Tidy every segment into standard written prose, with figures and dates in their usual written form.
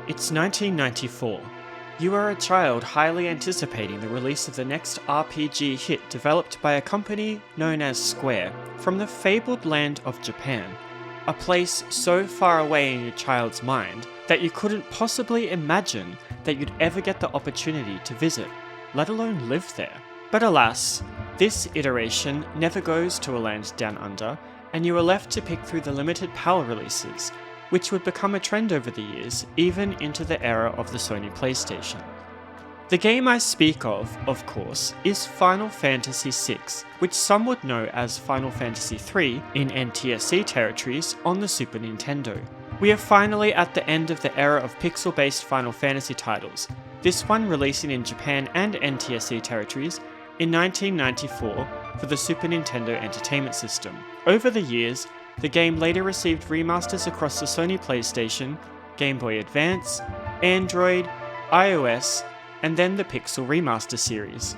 It's 1994. You are a child highly anticipating the release of the next RPG hit developed by a company known as Square from the fabled land of Japan, a place so far away in your child's mind that you couldn't possibly imagine that you'd ever get the opportunity to visit, let alone live there. But alas, this iteration never goes to a land down under, and you are left to pick through the limited PAL releases, which would become a trend over the years, even into the era of the Sony PlayStation. The game I speak of course, is Final Fantasy VI, which some would know as Final Fantasy III in NTSC territories on the Super Nintendo. We are finally at the end of the era of pixel-based Final Fantasy titles, this one releasing in Japan and NTSC territories in 1994 for the Super Nintendo Entertainment System. Over the years, the game later received remasters across the Sony PlayStation, Game Boy Advance, Android, iOS, and then the Pixel Remaster series.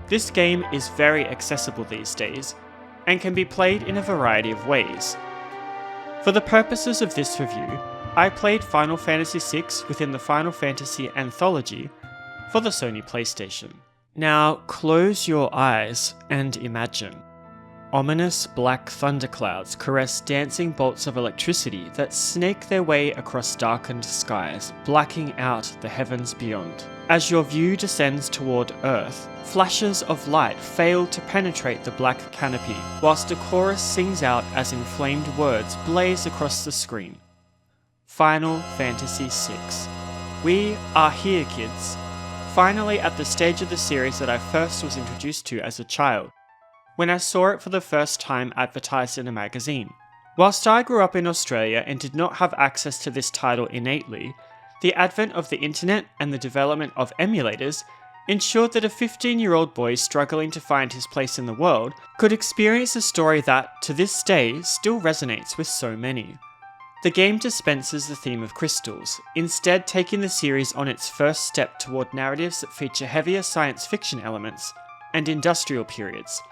This game is very accessible these days, and can be played in a variety of ways. For the purposes of this review, I played Final Fantasy VI within the Final Fantasy Anthology for the Sony PlayStation. Now close your eyes and imagine. Ominous black thunderclouds caress dancing bolts of electricity that snake their way across darkened skies, blacking out the heavens beyond. As your view descends toward Earth, flashes of light fail to penetrate the black canopy, whilst a chorus sings out as inflamed words blaze across the screen. Final Fantasy VI. We are here, kids. Finally at the stage of the series that I first was introduced to as a child, when I saw it for the first time advertised in a magazine. Whilst I grew up in Australia and did not have access to this title innately, the advent of the internet and the development of emulators ensured that a 15-year-old boy struggling to find his place in the world could experience a story that, to this day, still resonates with so many. The game dispenses the theme of crystals, instead taking the series on its first step toward narratives that feature heavier science fiction elements and industrial periods,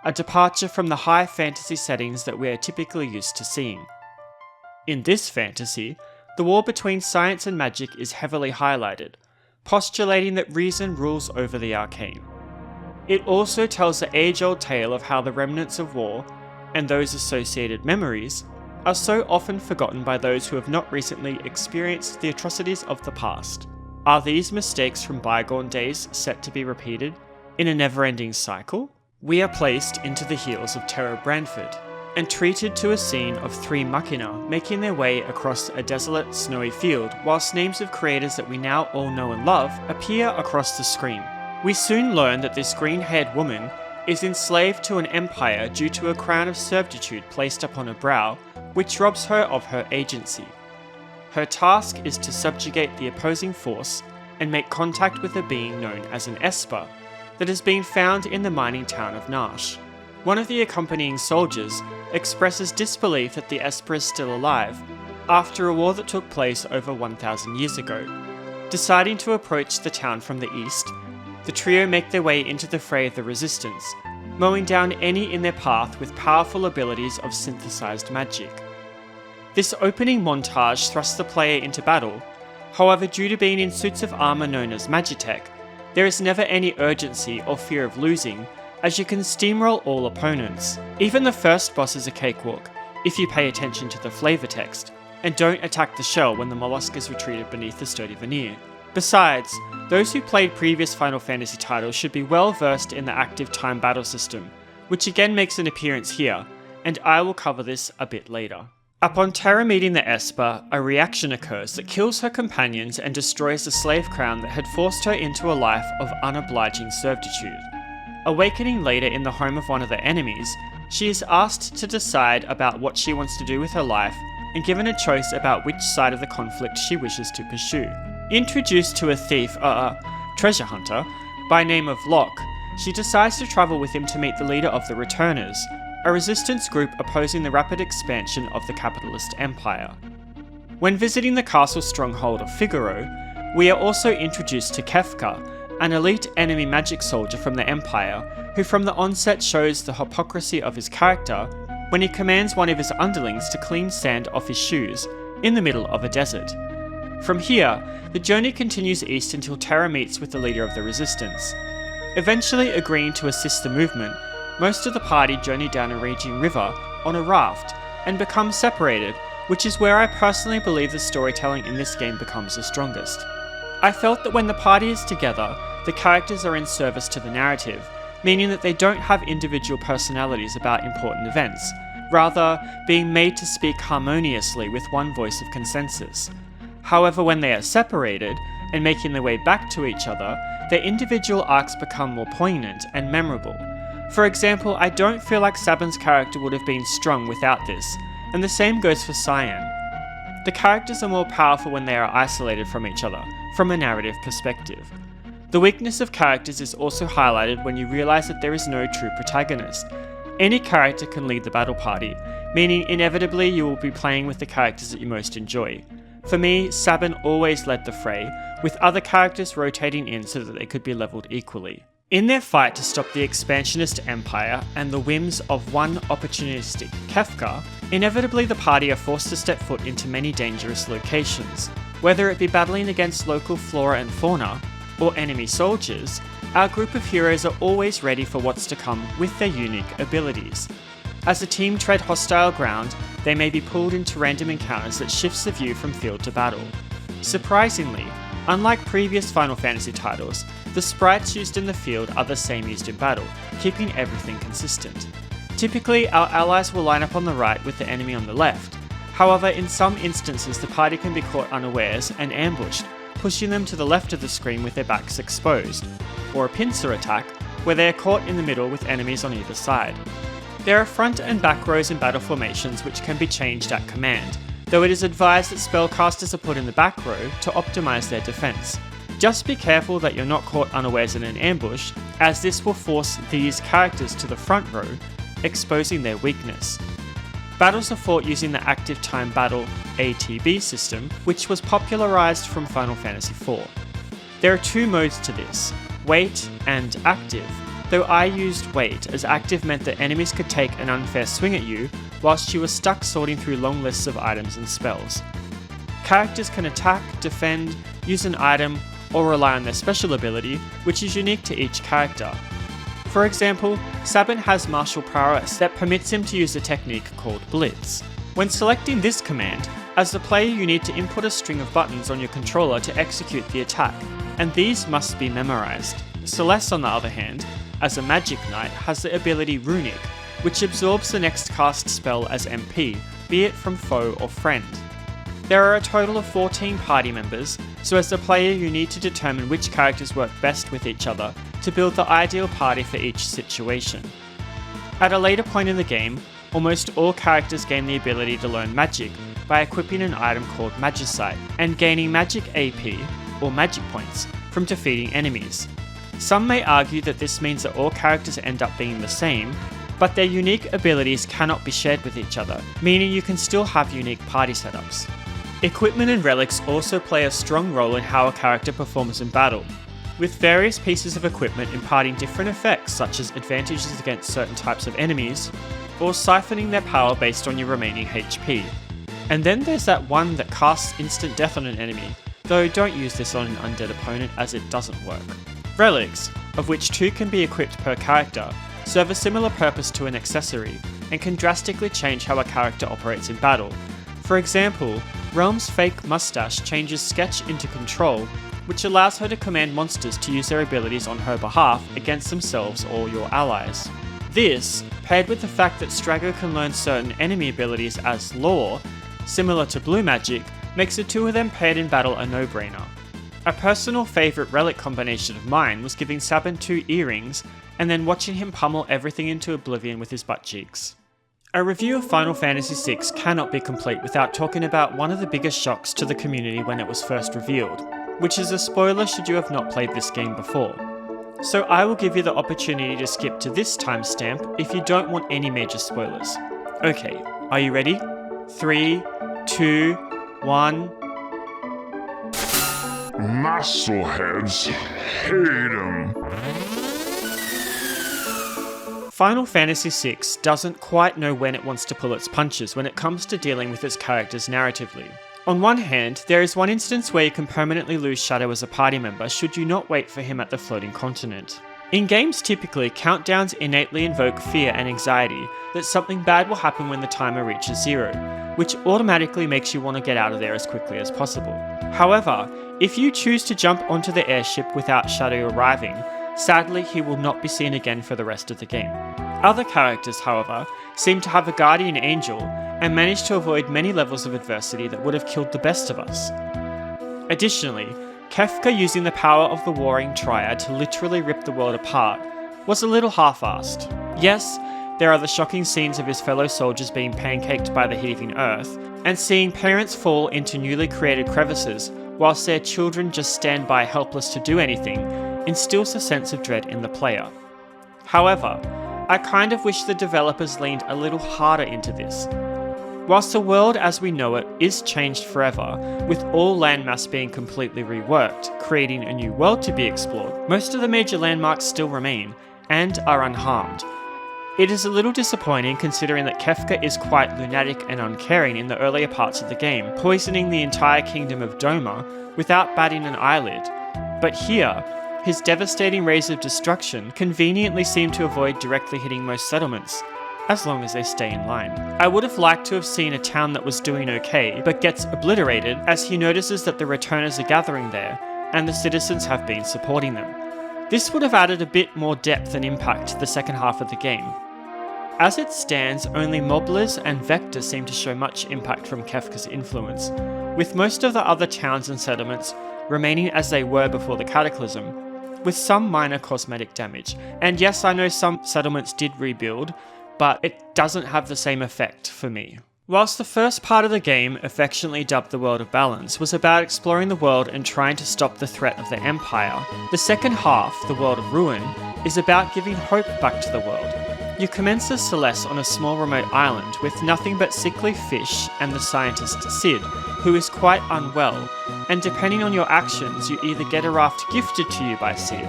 a departure from the high fantasy settings that we are typically used to seeing. In this fantasy, the war between science and magic is heavily highlighted, postulating that reason rules over the arcane. It also tells the age-old tale of how the remnants of war, and those associated memories, are so often forgotten by those who have not recently experienced the atrocities of the past. Are these mistakes from bygone days set to be repeated in a never-ending cycle? We are placed into the heels of Terra Branford, and treated to a scene of three machina making their way across a desolate, snowy field, whilst names of creators that we now all know and love appear across the screen. We soon learn that this green-haired woman is enslaved to an empire due to a crown of servitude placed upon her brow, which robs her of her agency. Her task is to subjugate the opposing force and make contact with a being known as an Esper that has been found in the mining town of Nash. One of the accompanying soldiers expresses disbelief that the Esper is still alive after a war that took place over 1,000 years ago. Deciding to approach the town from the east, the trio make their way into the fray of the resistance, mowing down any in their path with powerful abilities of synthesized magic. This opening montage thrusts the player into battle, however due to being in suits of armor known as Magitech, there is never any urgency or fear of losing, as you can steamroll all opponents. Even the first boss is a cakewalk, if you pay attention to the flavor text, and don't attack the shell when the mollusk is retreated beneath the sturdy veneer. Besides, those who played previous Final Fantasy titles should be well versed in the active time battle system, which again makes an appearance here, and I will cover this a bit later. Upon Terra meeting the Esper, a reaction occurs that kills her companions and destroys the slave crown that had forced her into a life of unobliging servitude. Awakening later in the home of one of their enemies, she is asked to decide about what she wants to do with her life and given a choice about which side of the conflict she wishes to pursue. Introduced to a thief, treasure hunter, by name of Locke, she decides to travel with him to meet the leader of the Returners, a resistance group opposing the rapid expansion of the capitalist empire. When visiting the castle stronghold of Figaro, we are also introduced to Kefka, an elite enemy magic soldier from the Empire, who from the onset shows the hypocrisy of his character when he commands one of his underlings to clean sand off his shoes in the middle of a desert. From here, the journey continues east until Terra meets with the leader of the Resistance. Eventually agreeing to assist the movement, most of the party journey down a raging river on a raft and become separated, which is where I personally believe the storytelling in this game becomes the strongest. I felt that when the party is together, the characters are in service to the narrative, meaning that they don't have individual personalities about important events, rather being made to speak harmoniously with one voice of consensus. However, when they are separated and making their way back to each other, their individual arcs become more poignant and memorable. For example, I don't feel like Sabin's character would have been strong without this, and the same goes for Cyan. The characters are more powerful when they are isolated from each other, from a narrative perspective. The weakness of characters is also highlighted when you realise that there is no true protagonist. Any character can lead the battle party, meaning inevitably you will be playing with the characters that you most enjoy. For me, Sabin always led the fray, with other characters rotating in so that they could be leveled equally. In their fight to stop the expansionist empire and the whims of one opportunistic Kefka, inevitably the party are forced to step foot into many dangerous locations. Whether it be battling against local flora and fauna, or enemy soldiers, our group of heroes are always ready for what's to come with their unique abilities. As the team tread hostile ground, they may be pulled into random encounters that shifts the view from field to battle. Surprisingly, unlike previous Final Fantasy titles, the sprites used in the field are the same used in battle, keeping everything consistent. Typically, our allies will line up on the right with the enemy on the left. However, in some instances the party can be caught unawares and ambushed, pushing them to the left of the screen with their backs exposed, or a pincer attack, where they are caught in the middle with enemies on either side. There are front and back rows in battle formations which can be changed at command, though it is advised that spellcasters are put in the back row to optimise their defence. Just be careful that you're not caught unawares in an ambush, as this will force these characters to the front row, exposing their weakness. Battles are fought using the Active Time Battle ATB system, which was popularised from Final Fantasy IV. There are two modes to this, Wait and Active, though I used Wait as Active meant that enemies could take an unfair swing at you whilst you were stuck sorting through long lists of items and spells. Characters can attack, defend, use an item, or rely on their special ability, which is unique to each character. For example, Sabin has martial prowess that permits him to use a technique called Blitz. When selecting this command, as the player you need to input a string of buttons on your controller to execute the attack, and these must be memorised. Celeste, on the other hand, as a magic knight, has the ability Runic, which absorbs the next cast spell as MP, be it from foe or friend. There are a total of 14 party members, so as the player you need to determine which characters work best with each other to build the ideal party for each situation. At a later point in the game, almost all characters gain the ability to learn magic by equipping an item called Magicite and gaining magic AP, or magic points, from defeating enemies. Some may argue that this means that all characters end up being the same, but their unique abilities cannot be shared with each other, meaning you can still have unique party setups. Equipment and relics also play a strong role in how a character performs in battle, with various pieces of equipment imparting different effects such as advantages against certain types of enemies, or siphoning their power based on your remaining HP. And then there's that one that casts instant death on an enemy, though don't use this on an undead opponent as it doesn't work. Relics, of which 2 can be equipped per character, serve a similar purpose to an accessory, and can drastically change how a character operates in battle. For example, Realm's fake mustache changes Sketch into Control, which allows her to command monsters to use their abilities on her behalf against themselves or your allies. This, paired with the fact that Strago can learn certain enemy abilities as lore, similar to blue magic, makes the two of them paired in battle a no-brainer. A personal favourite relic combination of mine was giving Sabin 2 earrings and then watching him pummel everything into oblivion with his butt cheeks. A review of Final Fantasy VI cannot be complete without talking about one of the biggest shocks to the community when it was first revealed, which is a spoiler should you have not played this game before. So I will give you the opportunity to skip to this timestamp if you don't want any major spoilers. Okay, are you ready? 3, 2, 1... Muscleheads hate 'em. Final Fantasy VI doesn't quite know when it wants to pull its punches when it comes to dealing with its characters narratively. On one hand, there is one instance where you can permanently lose Shadow as a party member should you not wait for him at the floating continent. In games typically, countdowns innately invoke fear and anxiety that something bad will happen when the timer reaches 0, which automatically makes you want to get out of there as quickly as possible. However, if you choose to jump onto the airship without Shadow arriving, sadly he will not be seen again for the rest of the game. Other characters, however, seem to have a guardian angel and manage to avoid many levels of adversity that would have killed the best of us. Additionally, Kefka using the power of the Warring Triad to literally rip the world apart was a little half-assed. Yes, there are the shocking scenes of his fellow soldiers being pancaked by the heaving earth, and seeing parents fall into newly created crevices whilst their children just stand by helpless to do anything, instills a sense of dread in the player. However, I kind of wish the developers leaned a little harder into this. Whilst the world as we know it is changed forever, with all landmass being completely reworked, creating a new world to be explored, most of the major landmarks still remain, and are unharmed. It is a little disappointing considering that Kefka is quite lunatic and uncaring in the earlier parts of the game, poisoning the entire kingdom of Doma without batting an eyelid, but here, his devastating rays of destruction conveniently seem to avoid directly hitting most settlements, as long as they stay in line. I would have liked to have seen a town that was doing okay, but gets obliterated as he notices that the returners are gathering there, and the citizens have been supporting them. This would have added a bit more depth and impact to the second half of the game. As it stands, only Moblers and Vector seem to show much impact from Kefka's influence, with most of the other towns and settlements remaining as they were before the Cataclysm, with some minor cosmetic damage. And yes, I know some settlements did rebuild, but it doesn't have the same effect for me. Whilst the first part of the game, affectionately dubbed the World of Balance, was about exploring the world and trying to stop the threat of the Empire, the second half, the World of Ruin, is about giving hope back to the world. You commence as Celeste on a small remote island with nothing but sickly fish and the scientist Sid, who is quite unwell, and depending on your actions you either get a raft gifted to you by Sid,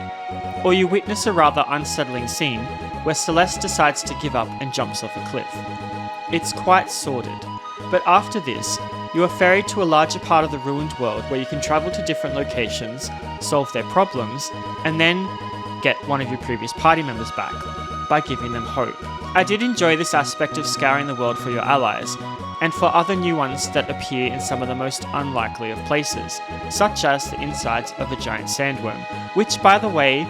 or you witness a rather unsettling scene where Celeste decides to give up and jumps off a cliff. It's quite sordid, but after this, you are ferried to a larger part of the ruined world where you can travel to different locations, solve their problems, and then get one of your previous party members back, by giving them hope. I did enjoy this aspect of scouring the world for your allies, and for other new ones that appear in some of the most unlikely of places, such as the insides of a giant sandworm, which by the way,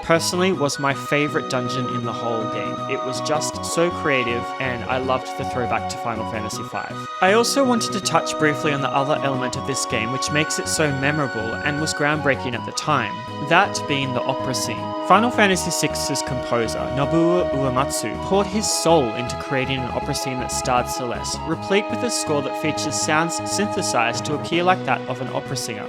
personally was my favourite dungeon in the whole game. It was just so creative and I loved the throwback to Final Fantasy V. I also wanted to touch briefly on the other element of this game which makes it so memorable and was groundbreaking at the time, that being the opera scene. Final Fantasy VI's composer, Nobuo Uematsu, poured his soul into creating an opera scene that starred Celeste, replete with a score that features sounds synthesized to appear like that of an opera singer.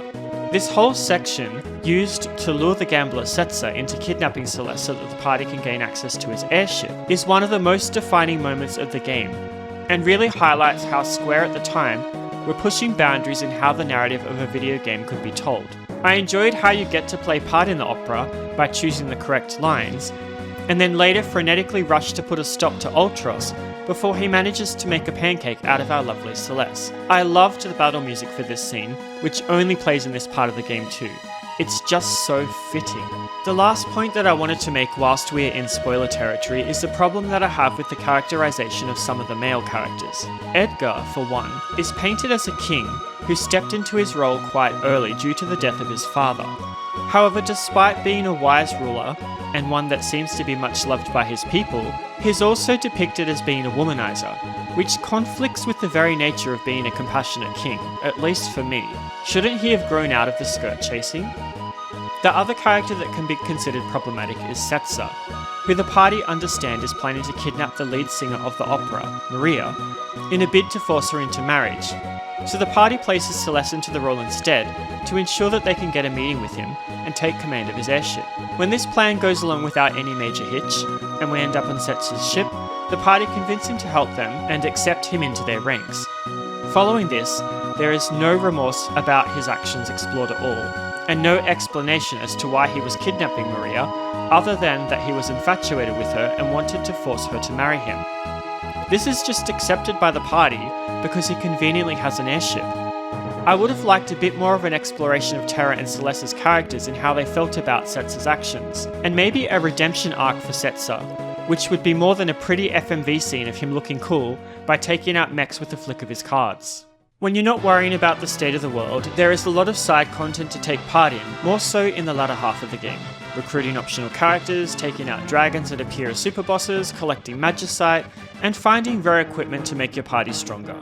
This whole section, used to lure the gambler Setzer into kidnapping Celeste so that the party can gain access to his airship, is one of the most defining moments of the game, and really highlights how Square at the time were pushing boundaries in how the narrative of a video game could be told. I enjoyed how you get to play part in the opera by choosing the correct lines, and then later frenetically rush to put a stop to Ultros before he manages to make a pancake out of our lovely Celeste. I loved the battle music for this scene, which only plays in this part of the game too. It's just so fitting. The last point that I wanted to make whilst we're in spoiler territory is the problem that I have with the characterization of some of the male characters. Edgar, for one, is painted as a king who stepped into his role quite early due to the death of his father. However, despite being a wise ruler, and one that seems to be much loved by his people, he's also depicted as being a womanizer, which conflicts with the very nature of being a compassionate king, at least for me. Shouldn't he have grown out of the skirt chasing? The other character that can be considered problematic is Setzer, who the party understand is planning to kidnap the lead singer of the opera, Maria, in a bid to force her into marriage. So the party places Celeste into the role instead, to ensure that they can get a meeting with him and take command of his airship. When this plan goes along without any major hitch, and we end up on Setzer's ship, the party convince him to help them and accept him into their ranks. Following this, there is no remorse about his actions explored at all, and no explanation as to why he was kidnapping Maria, other than that he was infatuated with her and wanted to force her to marry him. This is just accepted by the party because he conveniently has an airship. I would have liked a bit more of an exploration of Terra and Celeste's characters and how they felt about Setsa's actions, and maybe a redemption arc for Setsa, which would be more than a pretty FMV scene of him looking cool by taking out mechs with a flick of his cards. When you're not worrying about the state of the world, there is a lot of side content to take part in, more so in the latter half of the game. Recruiting optional characters, taking out dragons that appear as super bosses, collecting magicite, and finding rare equipment to make your party stronger.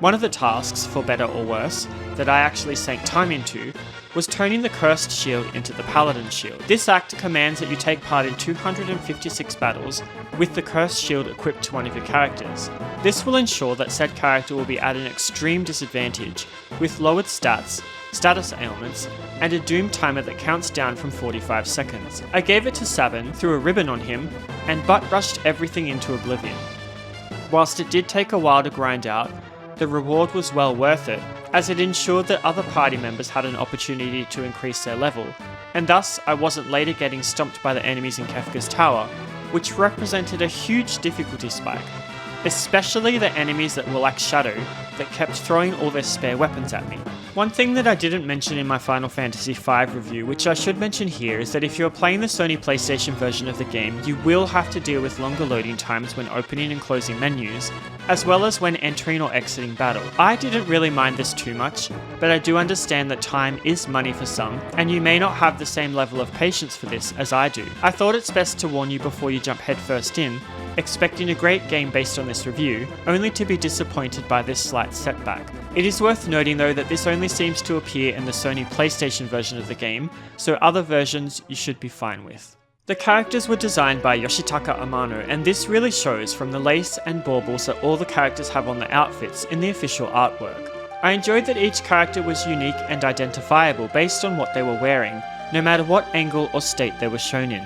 One of the tasks, for better or worse, that I actually sank time into was turning the Cursed Shield into the Paladin Shield. This act commands that you take part in 256 battles with the Cursed Shield equipped to one of your characters. This will ensure that said character will be at an extreme disadvantage, with lowered stats, status ailments, and a doom timer that counts down from 45 seconds. I gave it to Sabin, threw a ribbon on him, and butt rushed everything into oblivion. Whilst it did take a while to grind out, the reward was well worth it, as it ensured that other party members had an opportunity to increase their level, and thus I wasn't later getting stomped by the enemies in Kefka's tower, which represented a huge difficulty spike, especially the enemies that were like Shadow, that kept throwing all their spare weapons at me. One thing that I didn't mention in my Final Fantasy V review, which I should mention here, is that if you're playing the Sony PlayStation version of the game, you will have to deal with longer loading times when opening and closing menus, as well as when entering or exiting battle. I didn't really mind this too much, but I do understand that time is money for some, and you may not have the same level of patience for this as I do. I thought it's best to warn you before you jump headfirst in, expecting a great game based on this review, only to be disappointed by this slight setback. It is worth noting though that this only seems to appear in the Sony PlayStation version of the game, so other versions you should be fine with. The characters were designed by Yoshitaka Amano, and this really shows from the lace and baubles that all the characters have on the outfits in the official artwork. I enjoyed that each character was unique and identifiable based on what they were wearing, no matter what angle or state they were shown in.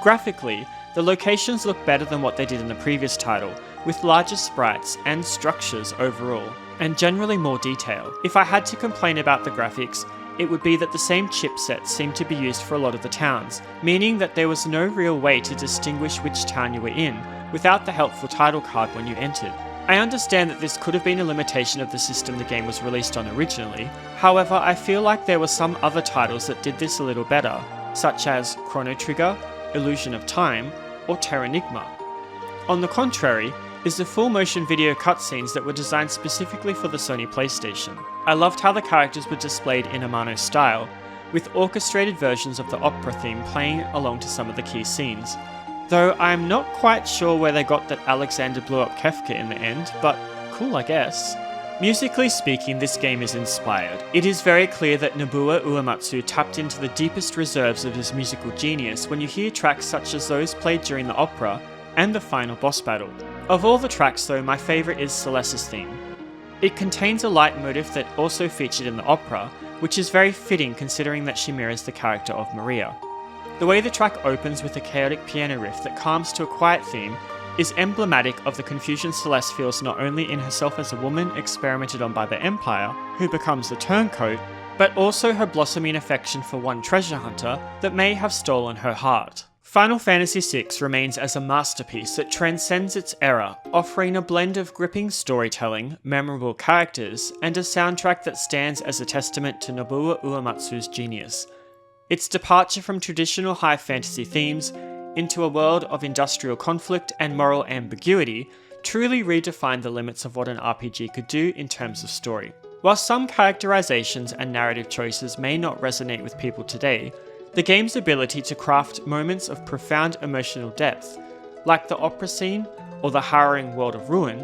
Graphically, the locations look better than what they did in the previous title, with larger sprites and structures overall, and generally more detail. If I had to complain about the graphics, it would be that the same chipsets seemed to be used for a lot of the towns, meaning that there was no real way to distinguish which town you were in, without the helpful title card when you entered. I understand that this could have been a limitation of the system the game was released on originally, however I feel like there were some other titles that did this a little better, such as Chrono Trigger, Illusion of Time, or Terranigma. On the contrary, is the full motion video cutscenes that were designed specifically for the Sony PlayStation. I loved how the characters were displayed in Amano style, with orchestrated versions of the opera theme playing along to some of the key scenes. Though I am not quite sure where they got that Alexander blew up Kefka in the end, but cool I guess. Musically speaking, this game is inspired. It is very clear that Nobuo Uematsu tapped into the deepest reserves of his musical genius when you hear tracks such as those played during the opera and the final boss battle. Of all the tracks though, my favourite is Celeste's theme. It contains a leitmotif that also featured in the opera, which is very fitting considering that she mirrors the character of Maria. The way the track opens with a chaotic piano riff that calms to a quiet theme is emblematic of the confusion Celeste feels not only in herself as a woman experimented on by the Empire, who becomes the turncoat, but also her blossoming affection for one treasure hunter that may have stolen her heart. Final Fantasy VI remains as a masterpiece that transcends its era, offering a blend of gripping storytelling, memorable characters, and a soundtrack that stands as a testament to Nobuo Uematsu's genius. Its departure from traditional high fantasy themes into a world of industrial conflict and moral ambiguity truly redefined the limits of what an RPG could do in terms of story. While some characterizations and narrative choices may not resonate with people today, the game's ability to craft moments of profound emotional depth, like the opera scene or the harrowing world of Ruin,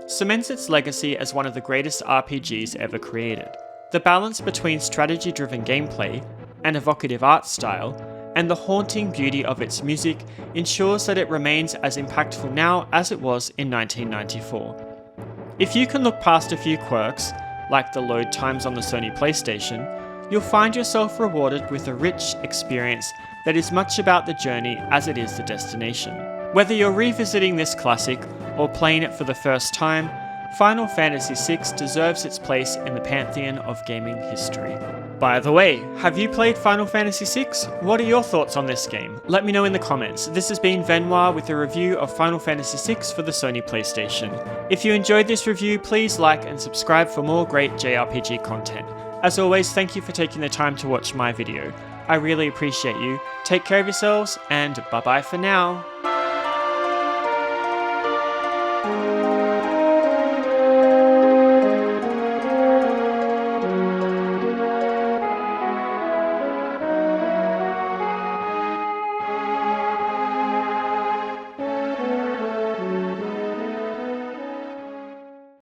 cements its legacy as one of the greatest RPGs ever created. The balance between strategy-driven gameplay and evocative art style, and the haunting beauty of its music ensures that it remains as impactful now as it was in 1994. If you can look past a few quirks, like the load times on the Sony PlayStation, you'll find yourself rewarded with a rich experience that is much about the journey as it is the destination. Whether you're revisiting this classic or playing it for the first time, Final Fantasy VI deserves its place in the pantheon of gaming history. By the way, have you played Final Fantasy VI? What are your thoughts on this game? Let me know in the comments. This has been Venoir with a review of Final Fantasy VI for the Sony PlayStation. If you enjoyed this review, please like and subscribe for more great JRPG content. As always, thank you for taking the time to watch my video. I really appreciate you. Take care of yourselves, and bye bye for now.